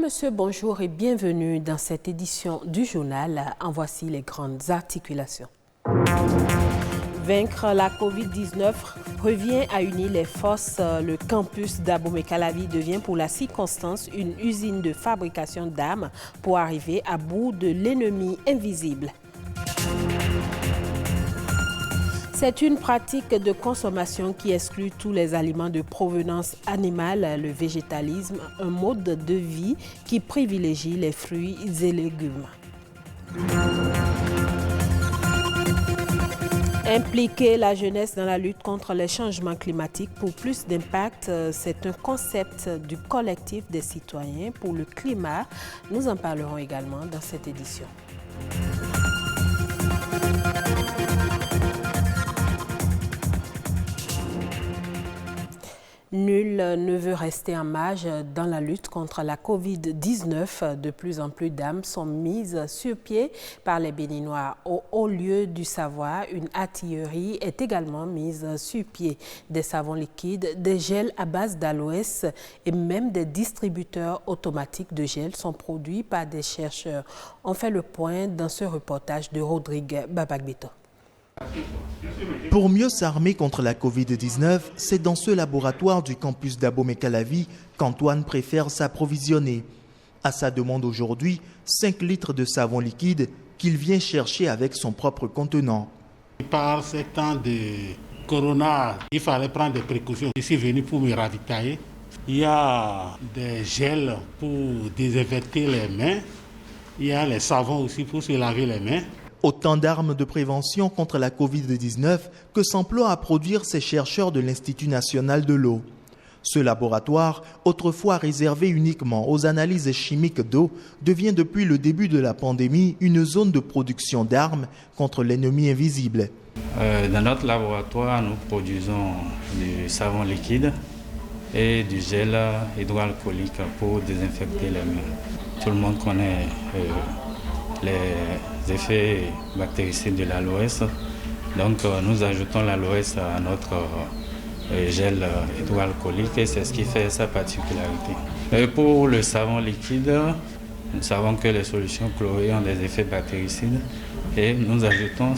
Madame, Monsieur, bonjour et bienvenue dans cette édition du journal. En voici les grandes articulations. Vaincre la Covid-19 revient à unir les forces. Le campus d'Abomey-Calavi devient pour la circonstance une usine de fabrication d'armes pour arriver à bout de l'ennemi invisible. C'est une pratique de consommation qui exclut tous les aliments de provenance animale, le végétalisme, un mode de vie qui privilégie les fruits et légumes. Impliquer la jeunesse dans la lutte contre les changements climatiques pour plus d'impact, c'est un concept du collectif des citoyens pour le climat. Nous en parlerons également dans cette édition. Nul ne veut rester en marge dans la lutte contre la Covid-19. De plus en plus d'âmes sont mises sur pied par les Béninois. Au haut lieu du savoir, une artillerie est également mise sur pied. Des savons liquides, des gels à base d'aloès et même des distributeurs automatiques de gel sont produits par des chercheurs. On fait le point dans ce reportage de Rodrigue Babagbeto. Pour mieux s'armer contre la Covid-19, c'est dans ce laboratoire du campus d'Abomey-Calavi qu'Antoine préfère s'approvisionner. À sa demande aujourd'hui, 5 litres de savon liquide qu'il vient chercher avec son propre contenant. Par ce temps de corona, il fallait prendre des précautions. Je suis venu pour me ravitailler. Il y a des gels pour désinfecter les mains. Il y a les savons aussi pour se laver les mains. Autant d'armes de prévention contre la Covid-19 que s'emploient à produire ces chercheurs de l'Institut national de l'eau. Ce laboratoire, autrefois réservé uniquement aux analyses chimiques d'eau, devient depuis le début de la pandémie une zone de production d'armes contre l'ennemi invisible. Dans notre laboratoire, nous produisons du savon liquide et du gel hydroalcoolique pour désinfecter les mains. Tout le monde connaît les effets bactéricides de l'aloès. Donc nous ajoutons l'aloès à notre gel hydroalcoolique et c'est ce qui fait sa particularité. Et pour le savon liquide, nous savons que les solutions chlorées ont des effets bactéricides et nous ajoutons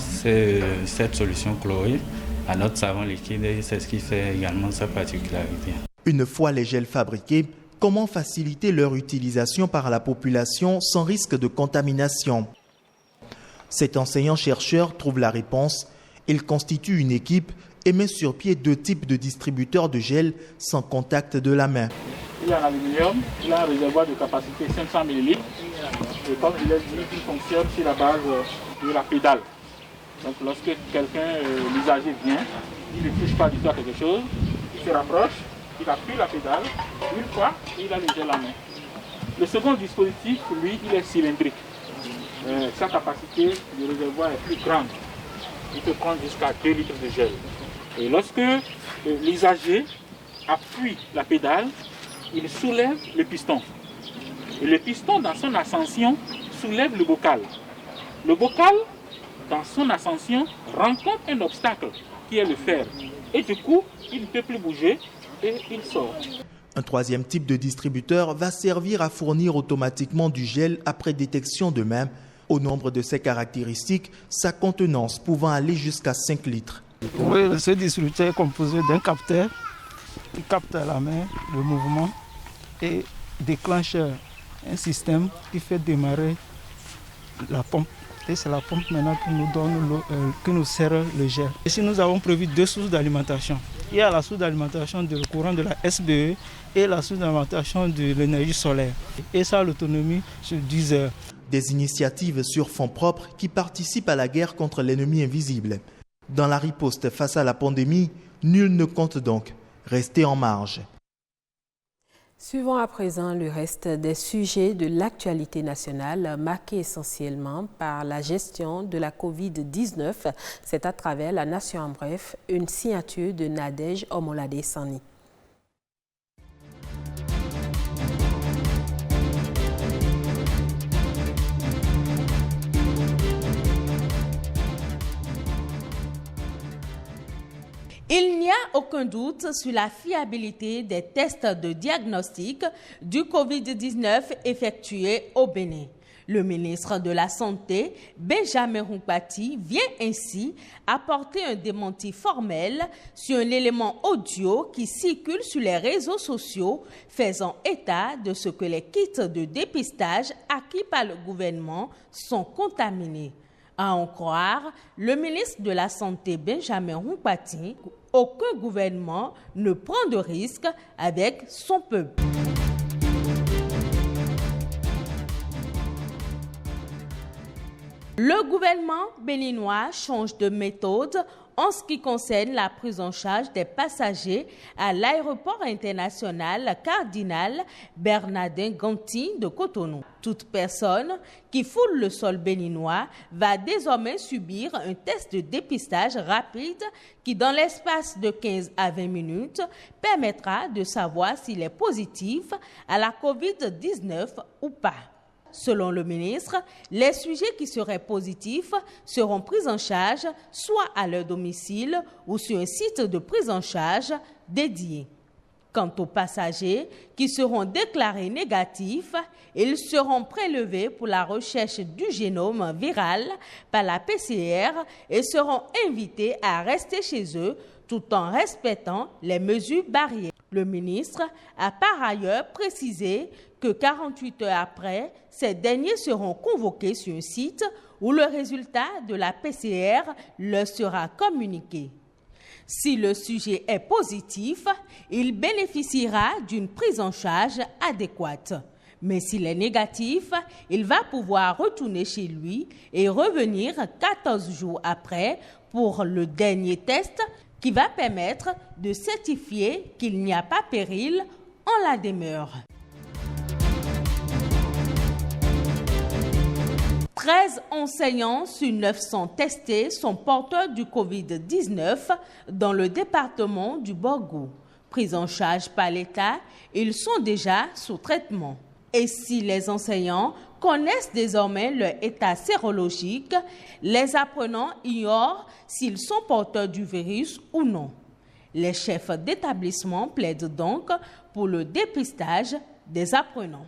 cette solution chlorée à notre savon liquide et c'est ce qui fait également sa particularité. Une fois les gels fabriqués, comment faciliter leur utilisation par la population sans risque de contamination? Cet enseignant-chercheur trouve la réponse. Il constitue une équipe et met sur pied 2 types de distributeurs de gel sans contact de la main. Il y a l'aluminium, il a un réservoir de capacité 500 ml. Et comme je l'ai dit, il fonctionne sur la base de la pédale. Donc lorsque quelqu'un, l'usager vient, il ne touche pas du tout à quelque chose, il se rapproche, il appuie la pédale, une fois, et il a le gel à main. Le second dispositif, lui, il est cylindrique. Sa capacité de réservoir est plus grande. Il peut prendre jusqu'à 2 litres de gel. Et lorsque l'usager appuie la pédale, il soulève le piston. Et le piston, dans son ascension, soulève le bocal. Le bocal, dans son ascension, rencontre un obstacle qui est le fer. Et du coup, il ne peut plus bouger et il sort. Un 3e type de distributeur va servir à fournir automatiquement du gel après détection de main. Au nombre de ses caractéristiques, sa contenance pouvant aller jusqu'à 5 litres. Oui, ce distributeur est composé d'un capteur qui capte à la main le mouvement et déclenche un système qui fait démarrer la pompe. Et c'est la pompe maintenant qui nous donne l'eau, qui nous sert le gel. Ici, nous avons prévu 2 sources d'alimentation. Il y a la source d'alimentation du courant de la SBE et la source d'alimentation de l'énergie solaire. Et ça, l'autonomie sur 10 heures. Des initiatives sur fonds propres qui participent à la guerre contre l'ennemi invisible. Dans la riposte face à la pandémie, nul ne compte donc rester en marge. Suivons à présent le reste des sujets de l'actualité nationale, marqués essentiellement par la gestion de la Covid-19. C'est à travers la Nation en bref, une signature de Nadège Omolade Sani. Il n'y a aucun doute sur la fiabilité des tests de diagnostic du Covid-19 effectués au Bénin. Le ministre de la Santé, Benjamin Hunkpati, vient ainsi apporter un démenti formel sur un élément audio qui circule sur les réseaux sociaux faisant état de ce que les kits de dépistage acquis par le gouvernement sont contaminés. À en croire le ministre de la Santé, Benjamin Hunkpati, aucun gouvernement ne prend de risque avec son peuple. Le gouvernement béninois change de méthode en ce qui concerne la prise en charge des passagers à l'aéroport international Cardinal Bernardin Ganti de Cotonou. Toute personne qui foule le sol béninois va désormais subir un test de dépistage rapide qui, dans l'espace de 15 à 20 minutes, permettra de savoir s'il est positif à la COVID-19 ou pas. Selon le ministre, les sujets qui seraient positifs seront pris en charge soit à leur domicile ou sur un site de prise en charge dédié. Quant aux passagers qui seront déclarés négatifs, ils seront prélevés pour la recherche du génome viral par la PCR et seront invités à rester chez eux tout en respectant les mesures barrières. Le ministre a par ailleurs précisé que 48 heures après, ces derniers seront convoqués sur un site où le résultat de la PCR leur sera communiqué. Si le sujet est positif, il bénéficiera d'une prise en charge adéquate. Mais s'il est négatif, il va pouvoir retourner chez lui et revenir 14 jours après pour le dernier test qui va permettre de certifier qu'il n'y a pas péril en la demeure. 13 enseignants sur 900 testés sont porteurs du Covid-19 dans le département du Borgou. Pris en charge par l'État, ils sont déjà sous traitement. Et si les enseignants connaissent désormais leur état sérologique, les apprenants ignorent s'ils sont porteurs du virus ou non. Les chefs d'établissement plaident donc pour le dépistage des apprenants.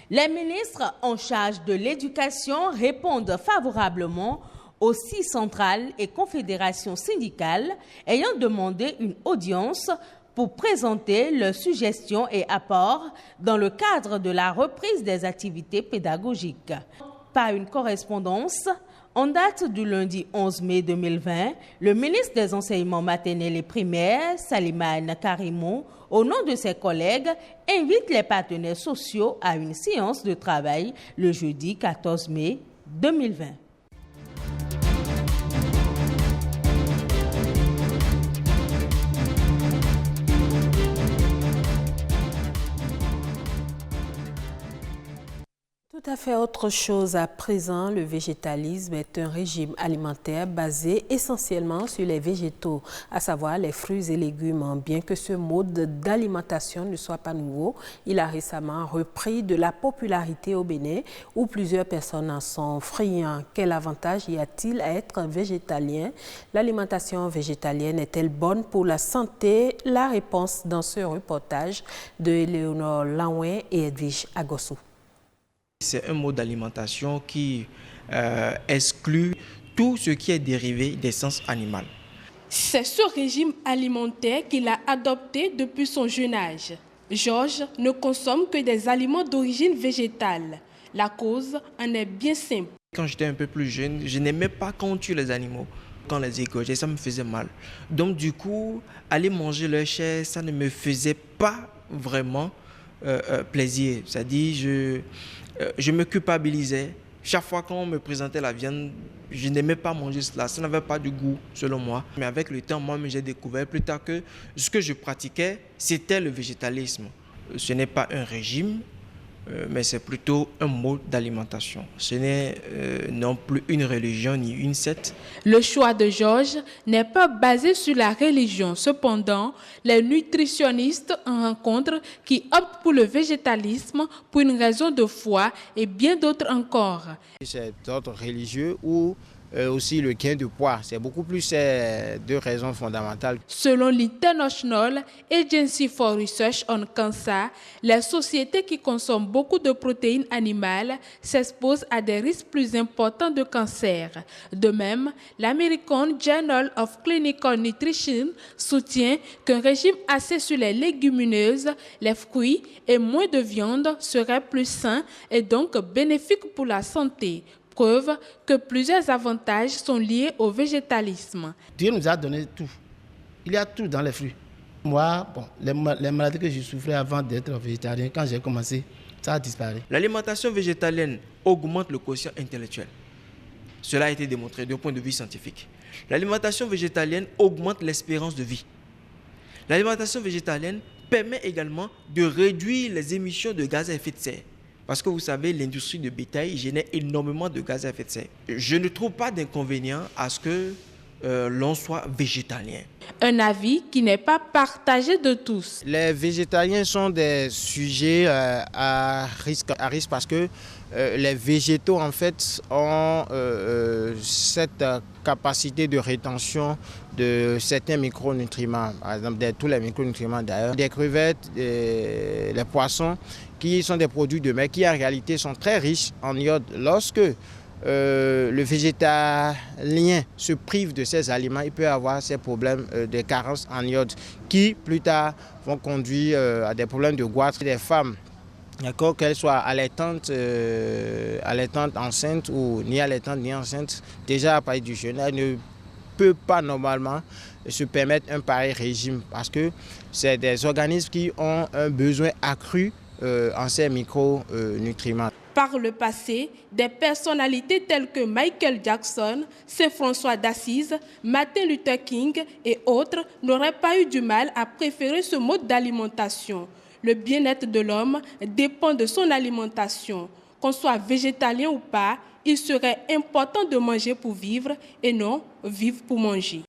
Les ministres en charge de l'éducation répondent favorablement aux 6 centrales et confédérations syndicales ayant demandé une audience pour présenter leurs suggestions et apports dans le cadre de la reprise des activités pédagogiques. Par une correspondance, en date du lundi 11 mai 2020, le ministre des Enseignements maternels et primaires, Salimane Karimou, au nom de ses collègues, invite les partenaires sociaux à une séance de travail le jeudi 14 mai 2020. Tout à fait autre chose à présent, le végétalisme est un régime alimentaire basé essentiellement sur les végétaux, à savoir les fruits et légumes. Bien que ce mode d'alimentation ne soit pas nouveau, il a récemment repris de la popularité au Bénin où plusieurs personnes en sont friands. Quel avantage y a-t-il à être végétalien? L'alimentation végétalienne est-elle bonne pour la santé? La réponse dans ce reportage de Éléonore Lanouin et Edwige Agossou. C'est un mode d'alimentation qui exclut tout ce qui est dérivé d'essence animale. C'est ce régime alimentaire qu'il a adopté depuis son jeune âge. Georges ne consomme que des aliments d'origine végétale. La cause en est bien simple. Quand j'étais un peu plus jeune, je n'aimais pas quand on tue les animaux. Quand les égorgeait, ça me faisait mal. Donc du coup, aller manger leur chair, ça ne me faisait pas vraiment plaisir. C'est-à-dire, je me culpabilisais. Chaque fois qu'on me présentait la viande, je n'aimais pas manger cela. Ça n'avait pas de goût, selon moi. Mais avec le temps, moi, j'ai découvert plus tard que ce que je pratiquais, c'était le végétalisme. Ce n'est pas un régime, mais c'est plutôt un mode d'alimentation. Ce n'est non plus une religion ni une secte. Le choix de Georges n'est pas basé sur la religion. Cependant, les nutritionnistes en rencontrent qui optent pour le végétalisme pour une raison de foi et bien d'autres encore. C'est d'autres religieux ou aussi le gain de poids. C'est beaucoup plus ces deux raisons fondamentales. Selon l'International Agency for Research on Cancer, les sociétés qui consomment beaucoup de protéines animales s'exposent à des risques plus importants de cancer. De même, l'American Journal of Clinical Nutrition soutient qu'un régime axé sur les légumineuses, les fruits et moins de viande serait plus sain et donc bénéfique pour la santé. Preuve que plusieurs avantages sont liés au végétalisme. Dieu nous a donné tout. Il y a tout dans les fruits. Moi, les maladies que je souffrais avant d'être végétarien, quand j'ai commencé, ça a disparu. L'alimentation végétalienne augmente le quotient intellectuel. Cela a été démontré d'un point de vue scientifique. L'alimentation végétalienne augmente l'espérance de vie. L'alimentation végétalienne permet également de réduire les émissions de gaz à effet de serre. Parce que vous savez, l'industrie de bétail génère énormément de gaz à effet de serre. Je ne trouve pas d'inconvénient à ce que l'on soit végétalien. Un avis qui n'est pas partagé de tous. Les végétaliens sont des sujets à risque parce que les végétaux en fait ont cette capacité de rétention de certains micronutriments, par exemple tous les micronutriments d'ailleurs, des crevettes, les poissons qui sont des produits de mer qui en réalité sont très riches en iode. Lorsque le végétalien se prive de ces aliments, il peut avoir ces problèmes de carence en iode qui plus tard vont conduire à des problèmes de goitre des femmes. Qu'elles soient allaitantes, enceintes ou ni allaitantes ni enceintes, déjà à partir du jeûne, elles ne peuvent pas normalement se permettre un pareil régime parce que c'est des organismes qui ont un besoin accru en ces micronutriments. Par le passé, des personnalités telles que Michael Jackson, Saint François d'Assise, Martin Luther King et autres n'auraient pas eu du mal à préférer ce mode d'alimentation. Le bien-être de l'homme dépend de son alimentation. Qu'on soit végétalien ou pas, il serait important de manger pour vivre et non vivre pour manger.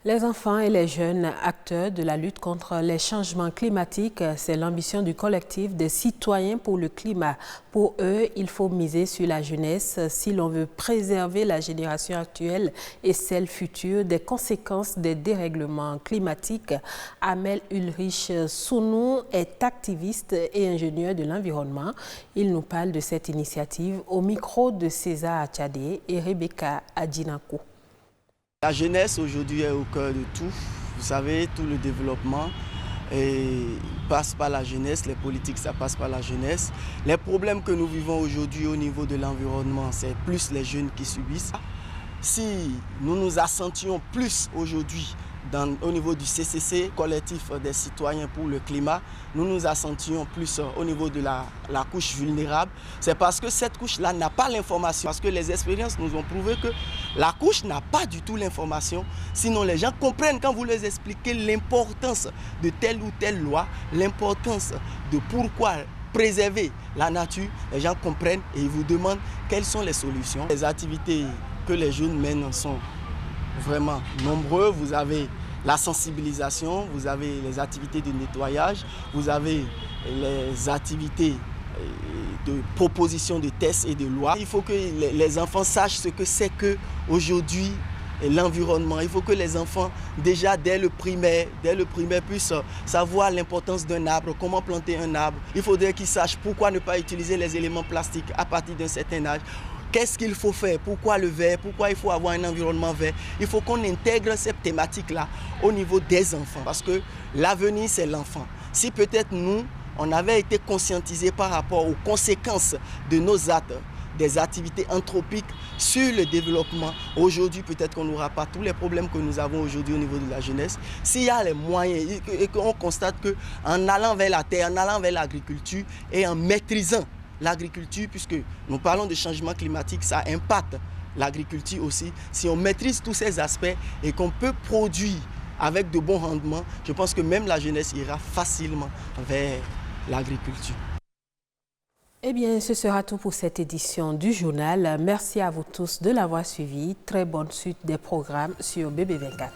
Les enfants et les jeunes acteurs de la lutte contre les changements climatiques, c'est l'ambition du collectif des citoyens pour le climat. Pour eux, il faut miser sur la jeunesse si l'on veut préserver la génération actuelle et celle future des conséquences des dérèglements climatiques. Amel Ulrich Sounou est activiste et ingénieur de l'environnement. Il nous parle de cette initiative au micro de César Achadé et Rebecca Adjinako. La jeunesse aujourd'hui est au cœur de tout. Vous savez, tout le développement passe par la jeunesse, les politiques ça passe par la jeunesse. Les problèmes que nous vivons aujourd'hui au niveau de l'environnement, c'est plus les jeunes qui subissent. Si nous nous assentions plus aujourd'hui au niveau du CCC, collectif des citoyens pour le climat, nous nous assentions plus au niveau de la couche vulnérable. C'est parce que cette couche-là n'a pas l'information. Parce que les expériences nous ont prouvé que la couche n'a pas du tout l'information. Sinon, les gens comprennent quand vous les expliquez l'importance de telle ou telle loi, l'importance de pourquoi préserver la nature. Les gens comprennent et ils vous demandent quelles sont les solutions. Les activités que les jeunes mènent sont vraiment nombreux. Vous avez la sensibilisation, vous avez les activités de nettoyage, vous avez les activités de proposition de tests et de lois. Il faut que les enfants sachent ce que c'est qu'aujourd'hui l'environnement. Il faut que les enfants, déjà dès le primaire puissent savoir l'importance d'un arbre, comment planter un arbre. Il faudrait qu'ils sachent pourquoi ne pas utiliser les éléments plastiques à partir d'un certain âge. Qu'est-ce qu'il faut faire? Pourquoi le vert? Pourquoi il faut avoir un environnement vert? Il faut qu'on intègre cette thématique-là au niveau des enfants. Parce que l'avenir, c'est l'enfant. Si peut-être nous, on avait été conscientisés par rapport aux conséquences de nos actes, des activités anthropiques sur le développement, aujourd'hui, peut-être qu'on n'aura pas tous les problèmes que nous avons aujourd'hui au niveau de la jeunesse. S'il y a les moyens et qu'on constate qu'en allant vers la terre, en allant vers l'agriculture et en maîtrisant l'agriculture, puisque nous parlons de changement climatique, ça impacte l'agriculture aussi. Si on maîtrise tous ces aspects et qu'on peut produire avec de bons rendements, je pense que même la jeunesse ira facilement vers l'agriculture. Eh bien, ce sera tout pour cette édition du journal. Merci à vous tous de l'avoir suivi. Très bonne suite des programmes sur BB24.